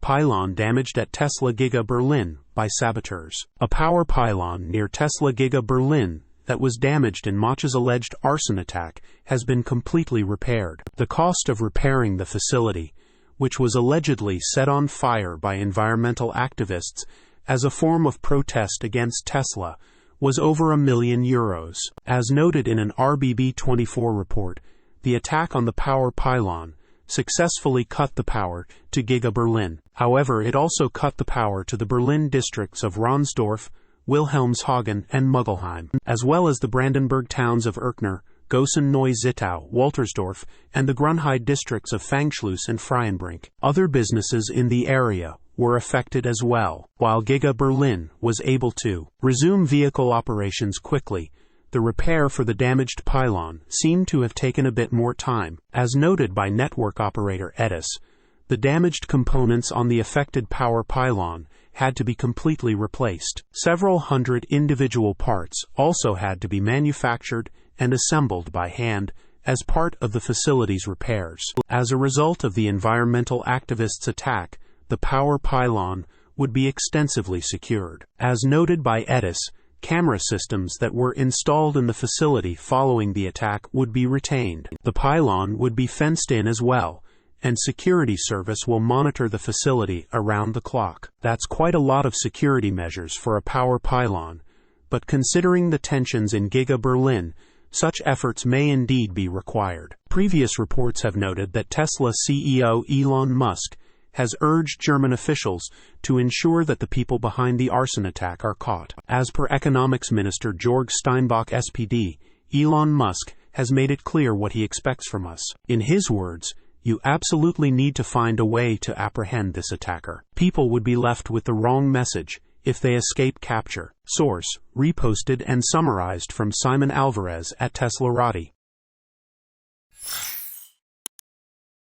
Pylon damaged at Tesla Giga Berlin by Saboteurs. A power pylon near Tesla Giga Berlin that was damaged in Mach's alleged arson attack has been completely repaired. The cost of repairing the facility, which was allegedly set on fire by environmental activists as a form of protest against Tesla, was over €1 million. As noted in an RBB24 report, the attack on the power pylon successfully cut the power to Giga Berlin. However, it also cut the power to the Berlin districts of Ronsdorf, Wilhelmshaven, and Muggelheim, as well as the Brandenburg towns of Erkner, Gosen-Neu-Zittau, Waltersdorf, and the Grunheide districts of Fangschluss and Freienbrink. Other businesses in the area were affected as well. While Giga Berlin was able to resume vehicle operations quickly, the repair for the damaged pylon seemed to have taken a bit more time. As noted by network operator Edis, the damaged components on the affected power pylon had to be completely replaced. Several hundred individual parts also had to be manufactured and assembled by hand as part of the facility's repairs. As a result of the environmental activists' attack, the power pylon would be extensively secured. As noted by Edis, camera systems that were installed in the facility following the attack would be retained. The pylon would be fenced in as well, and security service will monitor the facility around the clock. That's quite a lot of security measures for a power pylon, but considering the tensions in Giga Berlin, such efforts may indeed be required. Previous reports have noted that Tesla CEO Elon Musk has urged German officials to ensure that the people behind the arson attack are caught. As per Economics Minister Georg Steinbach SPD, Elon Musk has made it clear what he expects from us. In his words, "You absolutely need to find a way to apprehend this attacker. People would be left with the wrong message if they escape capture." Source: reposted and summarized from Simon Alvarez at teslarati.